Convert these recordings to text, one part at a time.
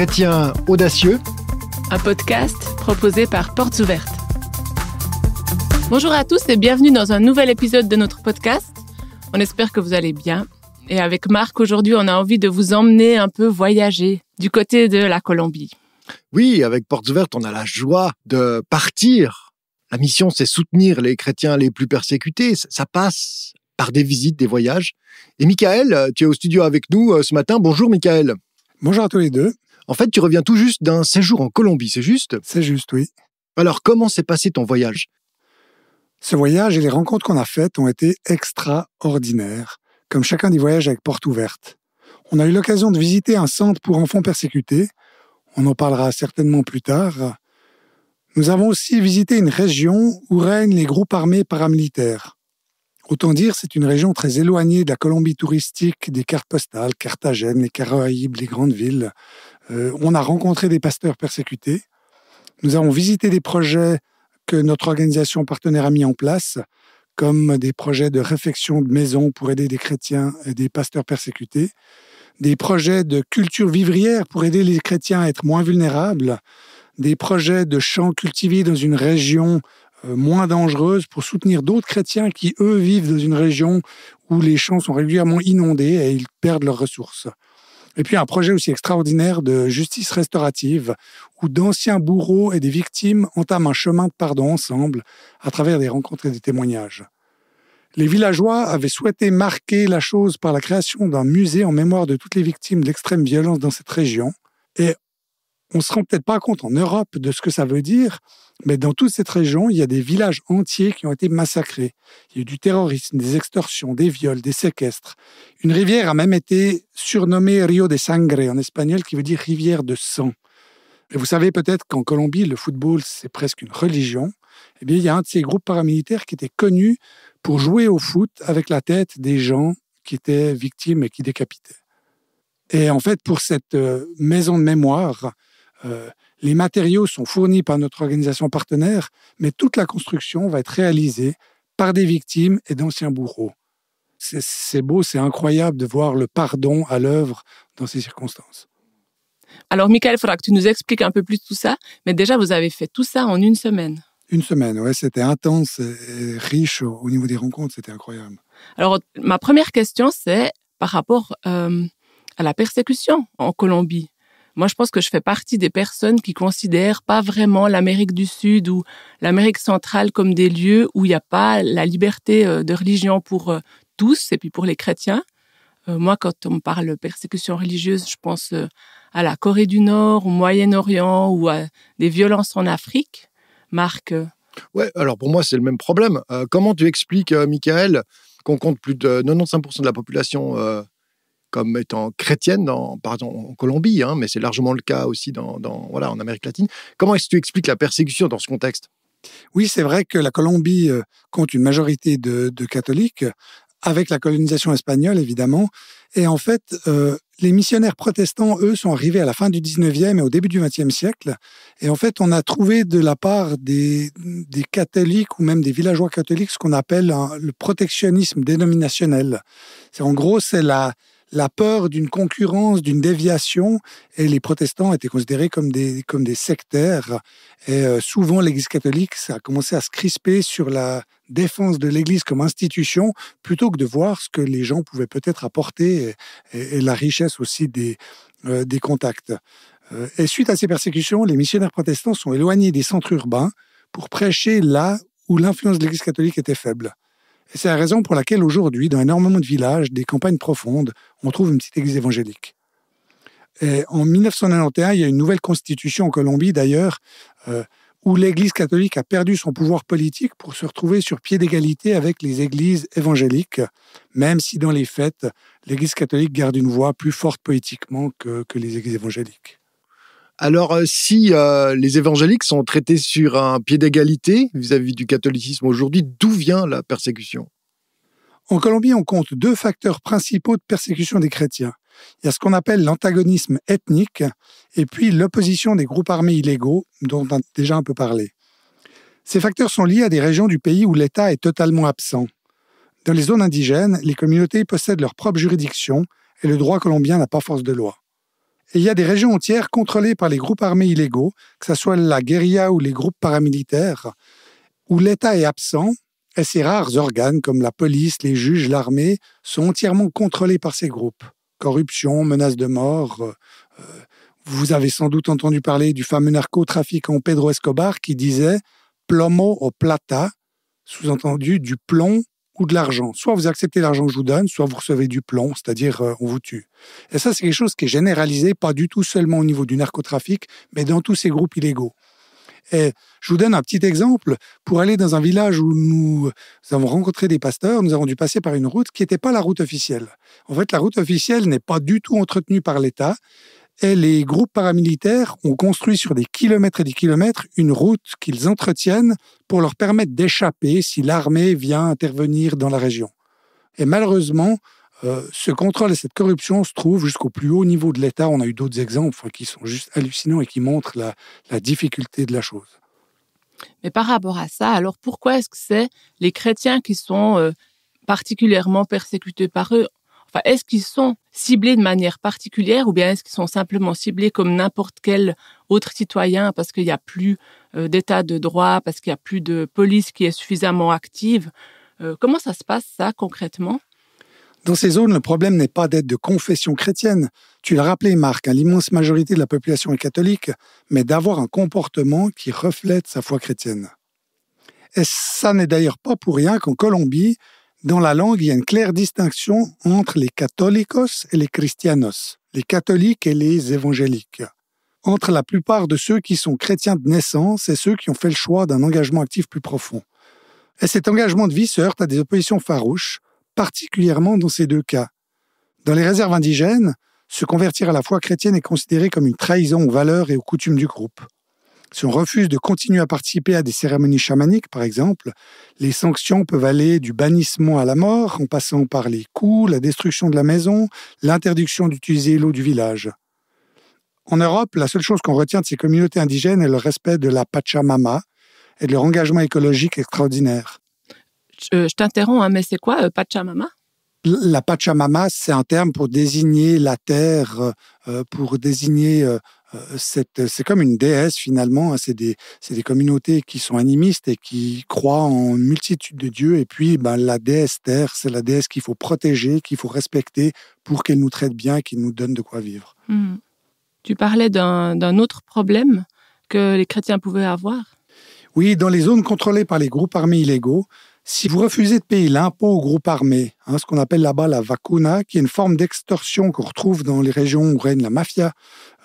chrétiens audacieux. Un podcast proposé par Portes Ouvertes. Bonjour à tous et bienvenue dans un nouvel épisode de notre podcast. On espère que vous allez bien. Et avec Marc, aujourd'hui, on a envie de vous emmener un peu voyager du côté de la Colombie. Oui, avec Portes Ouvertes, on a la joie de partir. La mission, c'est soutenir les chrétiens les plus persécutés. Ça passe par des visites, des voyages. Et Michael, tu es au studio avec nous ce matin. Bonjour Michael. Bonjour à tous les deux. En fait, tu reviens tout juste d'un séjour en Colombie, c'est juste ? C'est juste, oui. Alors, comment s'est passé ton voyage ? Ce voyage et les rencontres qu'on a faites ont été extraordinaires, comme chacun des voyages avec Portes Ouvertes. On a eu l'occasion de visiter un centre pour enfants persécutés. On en parlera certainement plus tard. Nous avons aussi visité une région où règnent les groupes armés paramilitaires. Autant dire, c'est une région très éloignée de la Colombie touristique, des cartes postales, Carthagène, les Caraïbes, les grandes villes. On a rencontré des pasteurs persécutés. Nous avons visité des projets que notre organisation partenaire a mis en place, comme des projets de réfection de maisons pour aider des chrétiens et des pasteurs persécutés, des projets de culture vivrière pour aider les chrétiens à être moins vulnérables, des projets de champs cultivés dans une région moins dangereuse pour soutenir d'autres chrétiens qui, eux, vivent dans une région où les champs sont régulièrement inondés et ils perdent leurs ressources. Et puis un projet aussi extraordinaire de justice restaurative où d'anciens bourreaux et des victimes entament un chemin de pardon ensemble à travers des rencontres et des témoignages. Les villageois avaient souhaité marquer la chose par la création d'un musée en mémoire de toutes les victimes de l'extrême violence dans cette région. Et on ne se rend peut-être pas compte en Europe de ce que ça veut dire, mais dans toute cette région, il y a des villages entiers qui ont été massacrés. Il y a eu du terrorisme, des extorsions, des viols, des séquestres. Une rivière a même été surnommée Rio de Sangre en espagnol, qui veut dire rivière de sang. Et vous savez peut-être qu'en Colombie, le football, c'est presque une religion. Eh bien, il y a un de ces groupes paramilitaires qui était connu pour jouer au foot avec la tête des gens qui étaient victimes et qui décapitaient. Et en fait, pour cette maison de mémoire, les matériaux sont fournis par notre organisation partenaire, mais toute la construction va être réalisée par des victimes et d'anciens bourreaux. C'est beau, c'est incroyable de voir le pardon à l'œuvre dans ces circonstances. Alors, Michael, il faudra que tu nous expliques un peu plus tout ça, mais déjà, vous avez fait tout ça en une semaine. Une semaine, ouais, c'était intense et riche au niveau des rencontres, c'était incroyable. Alors, ma première question, c'est par rapport à la persécution en Colombie. Moi, je pense que je fais partie des personnes qui considèrent pas vraiment l'Amérique du Sud ou l'Amérique centrale comme des lieux où il n'y a pas la liberté de religion pour tous et puis pour les chrétiens. Moi, quand on me parle de persécution religieuse, je pense à la Corée du Nord, au Moyen-Orient ou à des violences en Afrique. Marc Ouais, alors pour moi, c'est le même problème. Comment tu expliques, Michael, qu'on compte plus de 95% de la population comme étant chrétienne, en Colombie, mais c'est largement le cas aussi en Amérique latine. Comment est-ce que tu expliques la persécution dans ce contexte ? Oui, c'est vrai que la Colombie compte une majorité de catholiques, avec la colonisation espagnole, évidemment. Et en fait, les missionnaires protestants, eux, sont arrivés à la fin du 19e et au début du 20e siècle. Et en fait, on a trouvé de la part des catholiques ou même des villageois catholiques ce qu'on appelle le protectionnisme dénominationnel. En gros, c'est la peur d'une concurrence, d'une déviation, et les protestants étaient considérés comme des sectaires. Et souvent, l'Église catholique, ça a commencé à se crisper sur la défense de l'Église comme institution, plutôt que de voir ce que les gens pouvaient peut-être apporter, et la richesse aussi des contacts. Et suite à ces persécutions, les missionnaires protestants sont éloignés des centres urbains pour prêcher là où l'influence de l'Église catholique était faible. Et c'est la raison pour laquelle aujourd'hui, dans énormément de villages, des campagnes profondes, on trouve une petite église évangélique. Et en 1991, il y a une nouvelle constitution en Colombie d'ailleurs, où l'église catholique a perdu son pouvoir politique pour se retrouver sur pied d'égalité avec les églises évangéliques, même si dans les faits, l'église catholique garde une voix plus forte politiquement que les églises évangéliques. Alors, si les évangéliques sont traités sur un pied d'égalité vis-à-vis du catholicisme aujourd'hui, d'où vient la persécution ? En Colombie, on compte 2 facteurs principaux de persécution des chrétiens. Il y a ce qu'on appelle l'antagonisme ethnique et puis l'opposition des groupes armés illégaux, dont on a déjà un peu parlé. Ces facteurs sont liés à des régions du pays où l'État est totalement absent. Dans les zones indigènes, les communautés possèdent leur propre juridiction et le droit colombien n'a pas force de loi. Et il y a des régions entières contrôlées par les groupes armés illégaux, que ce soit la guérilla ou les groupes paramilitaires, où l'État est absent, et ces rares organes comme la police, les juges, l'armée sont entièrement contrôlés par ces groupes. Corruption, menaces de mort. Vous avez sans doute entendu parler du fameux narcotrafiquant Pedro Escobar qui disait « plomo o plata », sous-entendu du plomb ou de l'argent. Soit vous acceptez l'argent que je vous donne, soit vous recevez du plomb, c'est-à-dire on vous tue. Et ça, c'est quelque chose qui est généralisé, pas du tout seulement au niveau du narcotrafic, mais dans tous ces groupes illégaux. Et je vous donne un petit exemple. Pour aller dans un village où nous avons rencontré des pasteurs, nous avons dû passer par une route qui n'était pas la route officielle. En fait, la route officielle n'est pas du tout entretenue par l'État. Et les groupes paramilitaires ont construit sur des kilomètres et des kilomètres une route qu'ils entretiennent pour leur permettre d'échapper si l'armée vient intervenir dans la région. Et malheureusement, ce contrôle et cette corruption se trouvent jusqu'au plus haut niveau de l'État. On a eu d'autres exemples qui sont juste hallucinants et qui montrent la difficulté de la chose. Mais par rapport à ça, alors pourquoi est-ce que c'est les chrétiens qui sont particulièrement persécutés par eux? Enfin, est-ce qu'ils sont ciblés de manière particulière ou bien est-ce qu'ils sont simplement ciblés comme n'importe quel autre citoyen parce qu'il n'y a plus d'état de droit, parce qu'il n'y a plus de police qui est suffisamment active? Comment ça se passe, ça, concrètement? Dans ces zones, le problème n'est pas d'être de confession chrétienne. Tu l'as rappelé, Marc, l'immense majorité de la population est catholique, mais d'avoir un comportement qui reflète sa foi chrétienne. Et ça n'est d'ailleurs pas pour rien qu'en Colombie, dans la langue, il y a une claire distinction entre les católicos et les cristianos, les catholiques et les évangéliques, entre la plupart de ceux qui sont chrétiens de naissance et ceux qui ont fait le choix d'un engagement actif plus profond. Et cet engagement de vie se heurte à des oppositions farouches, particulièrement dans ces deux cas. Dans les réserves indigènes, se convertir à la foi chrétienne est considéré comme une trahison aux valeurs et aux coutumes du groupe. Si on refuse de continuer à participer à des cérémonies chamaniques, par exemple, les sanctions peuvent aller du bannissement à la mort, en passant par les coups, la destruction de la maison, l'interdiction d'utiliser l'eau du village. En Europe, la seule chose qu'on retient de ces communautés indigènes est le respect de la Pachamama et de leur engagement écologique extraordinaire. Je t'interromps, mais c'est quoi Pachamama? La Pachamama, c'est un terme pour désigner la terre, pour désigner... c'est comme une déesse finalement, c'est des communautés qui sont animistes et qui croient en une multitude de dieux. Et puis la déesse terre, c'est la déesse qu'il faut protéger, qu'il faut respecter pour qu'elle nous traite bien et qu'elle nous donne de quoi vivre. Tu parlais d'un autre problème que les chrétiens pouvaient avoir? Oui, dans les zones contrôlées par les groupes armés illégaux, si vous refusez de payer l'impôt aux groupes armés, ce qu'on appelle là-bas la vacuna, qui est une forme d'extorsion qu'on retrouve dans les régions où règne la mafia,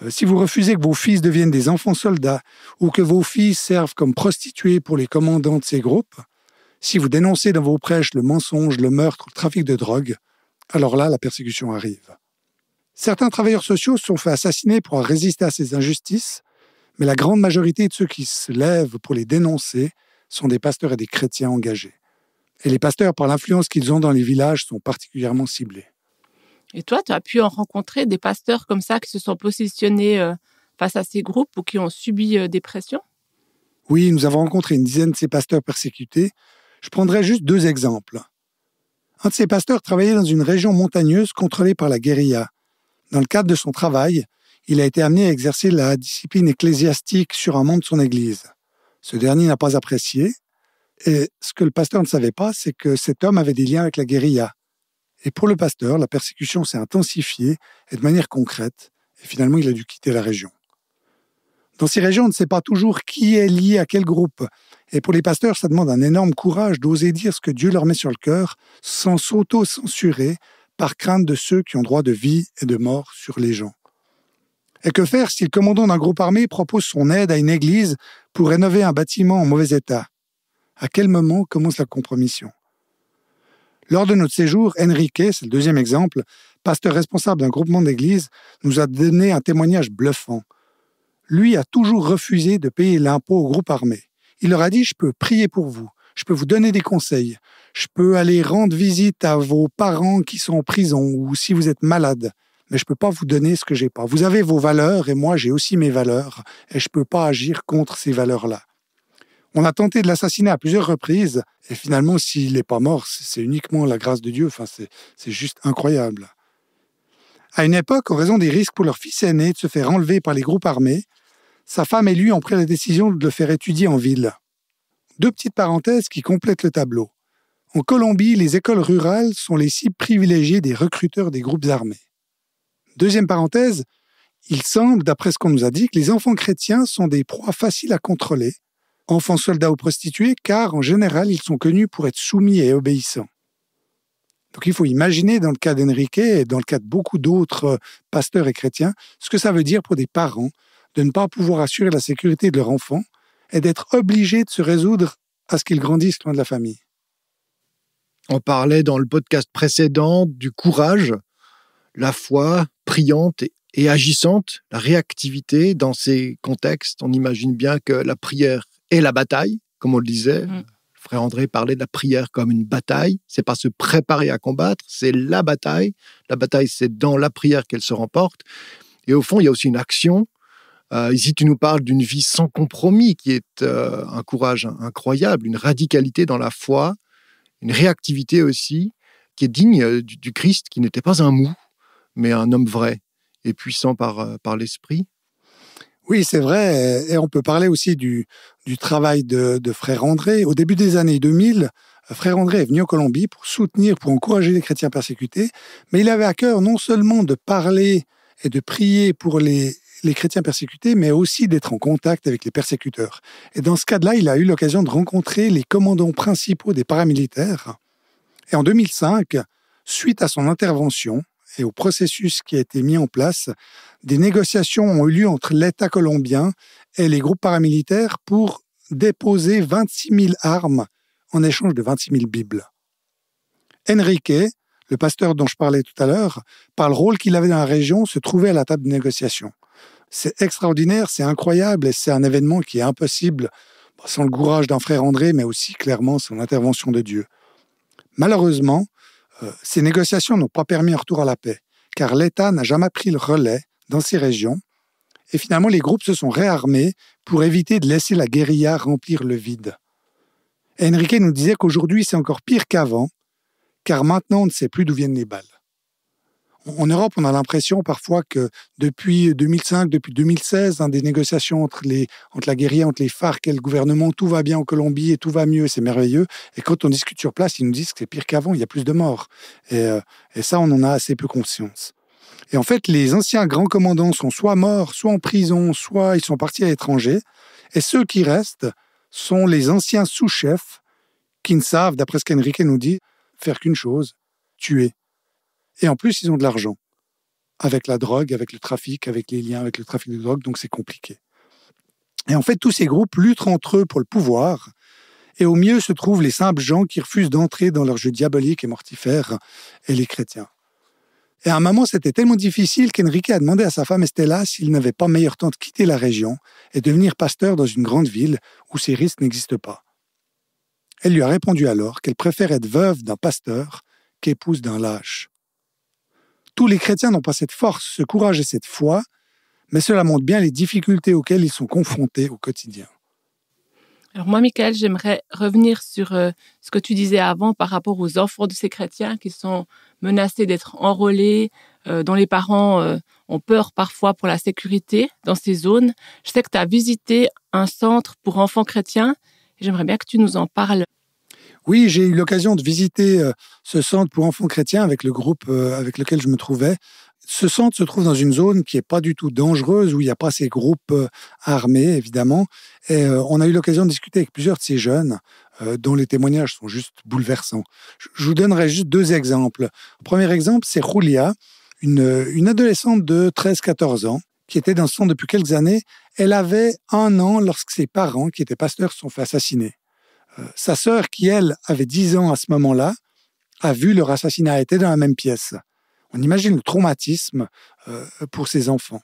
si vous refusez que vos fils deviennent des enfants soldats ou que vos filles servent comme prostituées pour les commandants de ces groupes, si vous dénoncez dans vos prêches le mensonge, le meurtre, le trafic de drogue, alors là, la persécution arrive. Certains travailleurs sociaux se sont fait assassiner pour résister à ces injustices, mais la grande majorité de ceux qui se lèvent pour les dénoncer sont des pasteurs et des chrétiens engagés. Et les pasteurs, par l'influence qu'ils ont dans les villages, sont particulièrement ciblés. Et toi, tu as pu en rencontrer des pasteurs comme ça qui se sont positionnés face à ces groupes ou qui ont subi des pressions? Oui, nous avons rencontré une dizaine de ces pasteurs persécutés. Je prendrai juste 2 exemples. Un de ces pasteurs travaillait dans une région montagneuse contrôlée par la guérilla. Dans le cadre de son travail, il a été amené à exercer la discipline ecclésiastique sur un membre de son église. Ce dernier n'a pas apprécié. Et ce que le pasteur ne savait pas, c'est que cet homme avait des liens avec la guérilla. Et pour le pasteur, la persécution s'est intensifiée et de manière concrète. Et finalement, il a dû quitter la région. Dans ces régions, on ne sait pas toujours qui est lié à quel groupe. Et pour les pasteurs, ça demande un énorme courage d'oser dire ce que Dieu leur met sur le cœur sans s'auto-censurer par crainte de ceux qui ont droit de vie et de mort sur les gens. Et que faire si le commandant d'un groupe armé propose son aide à une église pour rénover un bâtiment en mauvais état? À quel moment commence la compromission? Lors de notre séjour, Enrique, c'est le 2e exemple, pasteur responsable d'un groupement d'église, nous a donné un témoignage bluffant. Lui a toujours refusé de payer l'impôt au groupe armé. Il leur a dit « Je peux prier pour vous, je peux vous donner des conseils, je peux aller rendre visite à vos parents qui sont en prison ou si vous êtes malade, mais je ne peux pas vous donner ce que j'ai pas. Vous avez vos valeurs et moi j'ai aussi mes valeurs et je ne peux pas agir contre ces valeurs-là. » On a tenté de l'assassiner à plusieurs reprises, et finalement, s'il n'est pas mort, c'est uniquement la grâce de Dieu. C'est juste incroyable. À une époque, en raison des risques pour leur fils aîné de se faire enlever par les groupes armés, sa femme et lui ont pris la décision de le faire étudier en ville. 2 petites parenthèses qui complètent le tableau. En Colombie, les écoles rurales sont les cibles privilégiées des recruteurs des groupes armés. Deuxième parenthèse, il semble, d'après ce qu'on nous a dit, que les enfants chrétiens sont des proies faciles à contrôler, enfants soldats ou prostituées, car en général, ils sont connus pour être soumis et obéissants. Donc il faut imaginer, dans le cas d'Enrique et dans le cas de beaucoup d'autres pasteurs et chrétiens, ce que ça veut dire pour des parents de ne pas pouvoir assurer la sécurité de leur enfant et d'être obligés de se résoudre à ce qu'ils grandissent loin de la famille. On parlait dans le podcast précédent du courage, la foi priante et agissante, la réactivité dans ces contextes. On imagine bien que la prière est la bataille, comme on le disait. Frère André parlait de la prière comme une bataille. C'est pas se préparer à combattre, c'est la bataille. La bataille, c'est dans la prière qu'elle se remporte. Et au fond, il y a aussi une action. Ici, tu nous parles d'une vie sans compromis, qui est un courage incroyable, une radicalité dans la foi, une réactivité aussi, qui est digne du Christ, qui n'était pas un mou, mais un homme vrai et puissant par l'esprit. Oui, c'est vrai. Et on peut parler aussi du travail de Frère André. Au début des années 2000, Frère André est venu en Colombie pour soutenir, pour encourager les chrétiens persécutés, mais il avait à cœur non seulement de parler et de prier pour les chrétiens persécutés, mais aussi d'être en contact avec les persécuteurs. Et dans ce cadre-là, il a eu l'occasion de rencontrer les commandants principaux des paramilitaires. Et en 2005, suite à son intervention et au processus qui a été mis en place, des négociations ont eu lieu entre l'État colombien et les groupes paramilitaires pour déposer 26 000 armes en échange de 26 000 Bibles. Enrique, le pasteur dont je parlais tout à l'heure, par le rôle qu'il avait dans la région, se trouvait à la table de négociation. C'est extraordinaire, c'est incroyable et c'est un événement qui est impossible sans le courage d'un Frère André, mais aussi clairement sans l'intervention de Dieu. Malheureusement, ces négociations n'ont pas permis un retour à la paix, car l'État n'a jamais pris le relais dans ces régions, et finalement les groupes se sont réarmés pour éviter de laisser la guérilla remplir le vide. Et Enrique nous disait qu'aujourd'hui c'est encore pire qu'avant, car maintenant on ne sait plus d'où viennent les balles. En Europe, on a l'impression parfois que depuis 2005, depuis 2016, dans des négociations entre la guérilla, entre les FARC et le gouvernement, tout va bien en Colombie et tout va mieux, c'est merveilleux. Et quand on discute sur place, ils nous disent que c'est pire qu'avant, il y a plus de morts. Et ça, on en a assez peu conscience. Et en fait, les anciens grands commandants sont soit morts, soit en prison, soit ils sont partis à l'étranger. Et ceux qui restent sont les anciens sous-chefs qui ne savent, d'après ce qu'Enrique nous dit, faire qu'une chose, tuer. Et en plus, ils ont de l'argent. Avec la drogue, avec le trafic, avec les liens avec le trafic de drogue, donc c'est compliqué. Et en fait, tous ces groupes luttent entre eux pour le pouvoir. Et au milieu se trouvent les simples gens qui refusent d'entrer dans leur jeu diabolique et mortifère, et les chrétiens. Et à un moment, c'était tellement difficile qu'Enrique a demandé à sa femme Estella s'il n'avait pas meilleur temps de quitter la région et devenir pasteur dans une grande ville où ces risques n'existent pas. Elle lui a répondu alors qu'elle préfère être veuve d'un pasteur qu'épouse d'un lâche. Tous les chrétiens n'ont pas cette force, ce courage et cette foi, mais cela montre bien les difficultés auxquelles ils sont confrontés au quotidien. Alors moi, Michael, j'aimerais revenir sur ce que tu disais avant par rapport aux enfants de ces chrétiens qui sont menacés d'être enrôlés, dont les parents ont peur parfois pour la sécurité dans ces zones. Je sais que tu as visité un centre pour enfants chrétiens et j'aimerais bien que tu nous en parles. Oui, j'ai eu l'occasion de visiter ce centre pour enfants chrétiens avec le groupe avec lequel je me trouvais. Ce centre se trouve dans une zone qui n'est pas du tout dangereuse, où il n'y a pas ces groupes armés, évidemment. Et on a eu l'occasion de discuter avec plusieurs de ces jeunes, dont les témoignages sont juste bouleversants. Je vous donnerai juste 2 exemples. Le premier exemple, c'est Julia, une adolescente de 13-14 ans, qui était dans ce centre depuis quelques années. Elle avait 1 an lorsque ses parents, qui étaient pasteurs, se sont fait assassiner. Sa sœur, qui elle avait 10 ans à ce moment-là, a vu leur assassinat, était dans la même pièce. On imagine le traumatisme pour ces enfants.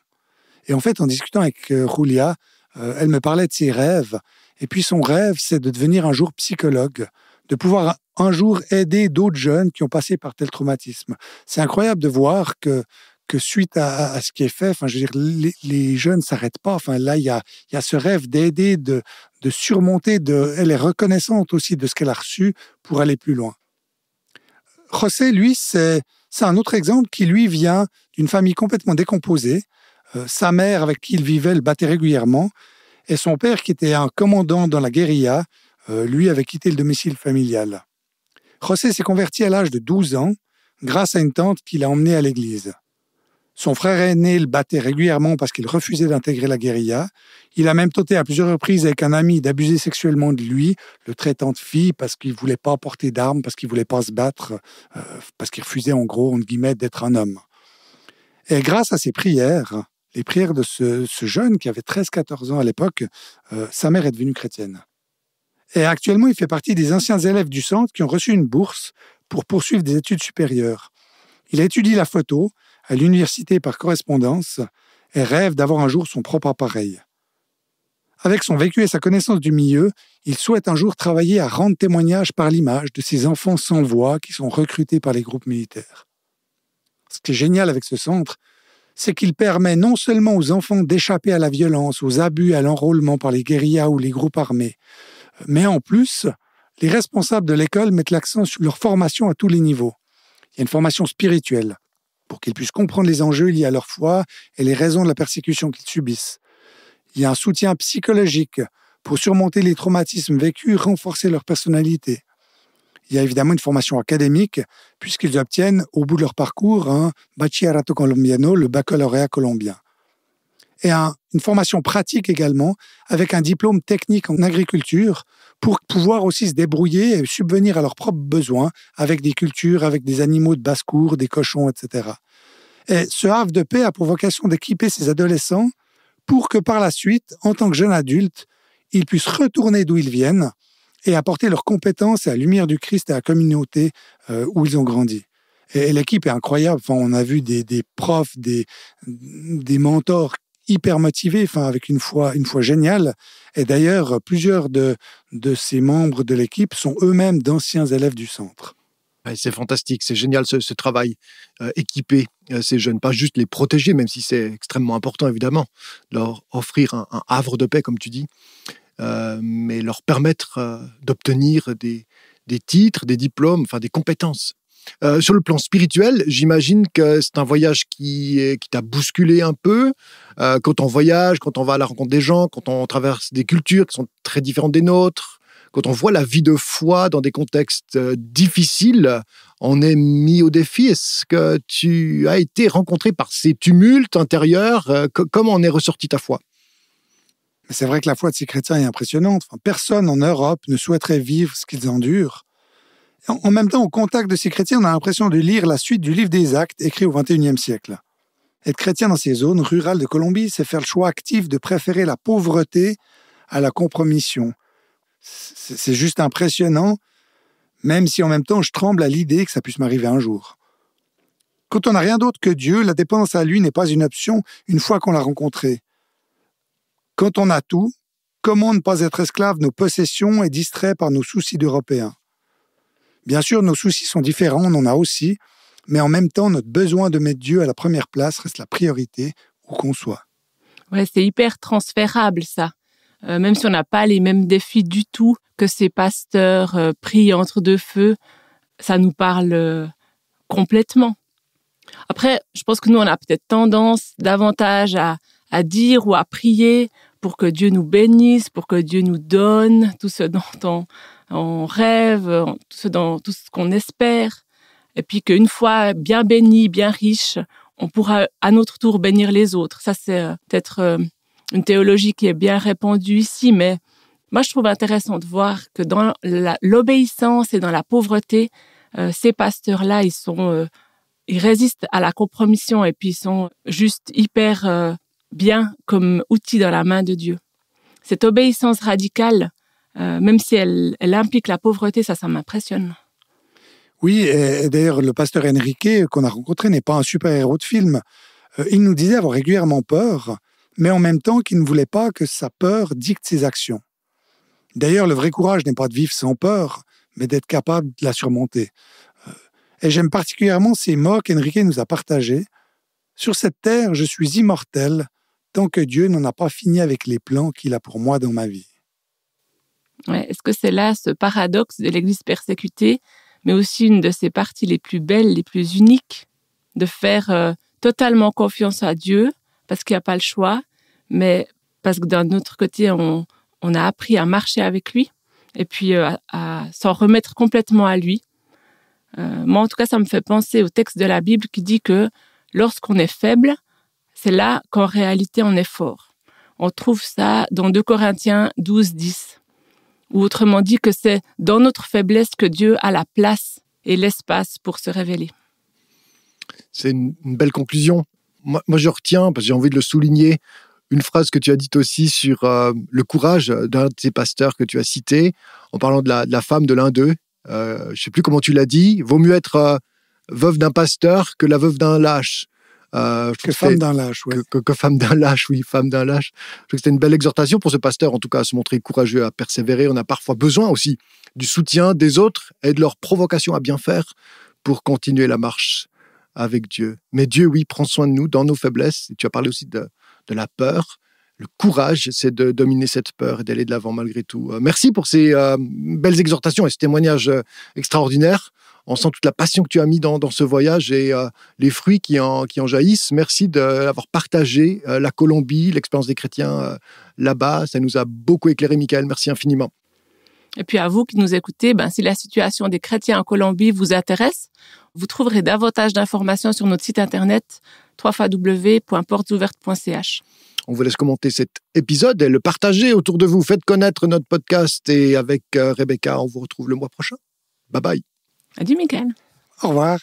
Et en fait, en discutant avec Julia, elle me parlait de ses rêves. Et puis son rêve, c'est de devenir un jour psychologue, de pouvoir un jour aider d'autres jeunes qui ont passé par tel traumatisme. C'est incroyable de voir que suite à ce qui est fait, enfin, je veux dire, les jeunes ne s'arrêtent pas. Enfin, là, il y a ce rêve d'aider, de surmonter. Elle est reconnaissante aussi de ce qu'elle a reçu pour aller plus loin. José, lui, c'est un autre exemple qui, lui, vient d'une famille complètement décomposée. Sa mère, avec qui il vivait, le battait régulièrement. Et son père, qui était un commandant dans la guérilla, lui avait quitté le domicile familial. José s'est converti à l'âge de 12 ans grâce à une tante qui l'a emmené à l'église. Son frère aîné le battait régulièrement parce qu'il refusait d'intégrer la guérilla. Il a même tenté à plusieurs reprises avec un ami d'abuser sexuellement de lui, le traitant de fille parce qu'il ne voulait pas porter d'armes, parce qu'il ne voulait pas se battre, parce qu'il refusait en gros, entre guillemets, d'être un homme. Et grâce à ses prières, les prières de ce jeune qui avait 13-14 ans à l'époque, sa mère est devenue chrétienne. Et actuellement, il fait partie des anciens élèves du centre qui ont reçu une bourse pour poursuivre des études supérieures. Il étudie la photo à l'université par correspondance et rêve d'avoir un jour son propre appareil. Avec son vécu et sa connaissance du milieu, il souhaite un jour travailler à rendre témoignage par l'image de ces enfants sans voix qui sont recrutés par les groupes militaires. Ce qui est génial avec ce centre, c'est qu'il permet non seulement aux enfants d'échapper à la violence, aux abus, à l'enrôlement par les guérillas ou les groupes armés, mais en plus, les responsables de l'école mettent l'accent sur leur formation à tous les niveaux. Il y a une formation spirituelle, pour qu'ils puissent comprendre les enjeux liés à leur foi et les raisons de la persécution qu'ils subissent. Il y a un soutien psychologique pour surmonter les traumatismes vécus, renforcer leur personnalité. Il y a évidemment une formation académique, puisqu'ils obtiennent, au bout de leur parcours, un Bachillerato Colombiano, le baccalauréat colombien. Et une formation pratique également, avec un diplôme technique en agriculture, pour pouvoir aussi se débrouiller et subvenir à leurs propres besoins, avec des cultures, avec des animaux de basse-cour, des cochons, etc. Et ce havre de paix a pour vocation d'équiper ces adolescents pour que par la suite, en tant que jeunes adultes, ils puissent retourner d'où ils viennent et apporter leurs compétences à la lumière du Christ et à la communauté où ils ont grandi. Et l'équipe est incroyable. Enfin, on a vu des profs, des mentors hyper motivés, avec une foi géniale. Et d'ailleurs, plusieurs de ces membres de l'équipe sont eux-mêmes d'anciens élèves du centre. Ouais, c'est fantastique, c'est génial ce travail, équiper ces jeunes, pas juste les protéger, même si c'est extrêmement important évidemment, leur offrir un havre de paix comme tu dis, mais leur permettre d'obtenir des titres, des diplômes, des compétences. Sur le plan spirituel, j'imagine que c'est un voyage qui t'a bousculé un peu. Quand on voyage, quand on va à la rencontre des gens, quand on traverse des cultures qui sont très différentes des nôtres, quand on voit la vie de foi dans des contextes difficiles, on est mis au défi. Est-ce que tu as été rencontré par ces tumultes intérieurs? Comment en est ressortie ta foi? C'est vrai que la foi de ces chrétiens est impressionnante. Personne en Europe ne souhaiterait vivre ce qu'ils endurent. En même temps, au contact de ces chrétiens, on a l'impression de lire la suite du livre des Actes écrit au XXIe siècle. Être chrétien dans ces zones rurales de Colombie, c'est faire le choix actif de préférer la pauvreté à la compromission. C'est juste impressionnant, même si en même temps je tremble à l'idée que ça puisse m'arriver un jour. Quand on n'a rien d'autre que Dieu, la dépendance à lui n'est pas une option une fois qu'on l'a rencontré. Quand on a tout, comment ne pas être esclave de nos possessions et distrait par nos soucis d'Européens? Bien sûr, nos soucis sont différents, on en a aussi, mais en même temps, notre besoin de mettre Dieu à la première place reste la priorité où qu'on soit. Ouais, c'est hyper transférable ça. Même si on n'a pas les mêmes défis du tout que ces pasteurs pris entre deux feux, ça nous parle complètement. Après, je pense que nous, on a peut-être tendance davantage à dire ou à prier pour que Dieu nous bénisse, pour que Dieu nous donne tout ce dont on rêve, tout ce qu'on espère. Et puis qu'une fois bien béni, bien riche, on pourra à notre tour bénir les autres. Ça, c'est peut-être une théologie qui est bien répandue ici, mais moi, je trouve intéressant de voir que dans l'obéissance et dans la pauvreté, ces pasteurs-là, ils résistent à la compromission et puis ils sont juste hyper bien comme outil dans la main de Dieu. Cette obéissance radicale, même si elle implique la pauvreté, ça m'impressionne. Oui, et d'ailleurs, le pasteur Enrique qu'on a rencontré n'est pas un super-héros de film. Il nous disait avoir régulièrement peur, mais en même temps qu'il ne voulait pas que sa peur dicte ses actions. D'ailleurs, le vrai courage n'est pas de vivre sans peur, mais d'être capable de la surmonter. Et j'aime particulièrement ces mots qu'Enrique nous a partagés. « Sur cette terre, je suis immortel, tant que Dieu n'en a pas fini avec les plans qu'il a pour moi dans ma vie. » Ouais, est-ce que c'est là ce paradoxe de l'Église persécutée, mais aussi une de ses parties les plus belles, les plus uniques, de faire totalement confiance à Dieu, parce qu'il n'y a pas le choix, mais parce que d'un autre côté, on a appris à marcher avec lui et puis à s'en remettre complètement à lui. Moi, en tout cas, ça me fait penser au texte de la Bible qui dit que lorsqu'on est faible, c'est là qu'en réalité, on est fort. On trouve ça dans 2 Corinthiens 12, 10. Ou autrement dit que c'est dans notre faiblesse que Dieu a la place et l'espace pour se révéler. C'est une belle conclusion. Moi, je retiens, parce que j'ai envie de le souligner, une phrase que tu as dite aussi sur le courage d'un de ces pasteurs que tu as cité, en parlant de la femme de l'un d'eux. Je ne sais plus comment tu l'as dit. Vaut mieux être veuve d'un pasteur que la veuve d'un lâche. Que femme d'un lâche, oui. Que femme d'un lâche, oui, femme d'un lâche. Je trouve que c'était une belle exhortation pour ce pasteur, en tout cas, à se montrer courageux, à persévérer. On a parfois besoin aussi du soutien des autres et de leur provocation à bien faire pour continuer la marche avec Dieu. Mais Dieu, oui, prend soin de nous dans nos faiblesses. Et tu as parlé aussi de la peur. Le courage, c'est de dominer cette peur et d'aller de l'avant malgré tout. Merci pour ces belles exhortations et ce témoignage extraordinaire. On sent toute la passion que tu as mis dans ce voyage et les fruits qui en jaillissent. Merci d'avoir partagé la Colombie, l'expérience des chrétiens là-bas. Ça nous a beaucoup éclairé, Michaël. Merci infiniment. Et puis à vous qui nous écoutez, si la situation des chrétiens en Colombie vous intéresse, vous trouverez davantage d'informations sur notre site internet www.portesouvertes.ch. On vous laisse commenter cet épisode et le partager autour de vous. Faites connaître notre podcast et avec Rebecca, on vous retrouve le mois prochain. Bye bye. Adieu, Michaël. Au revoir.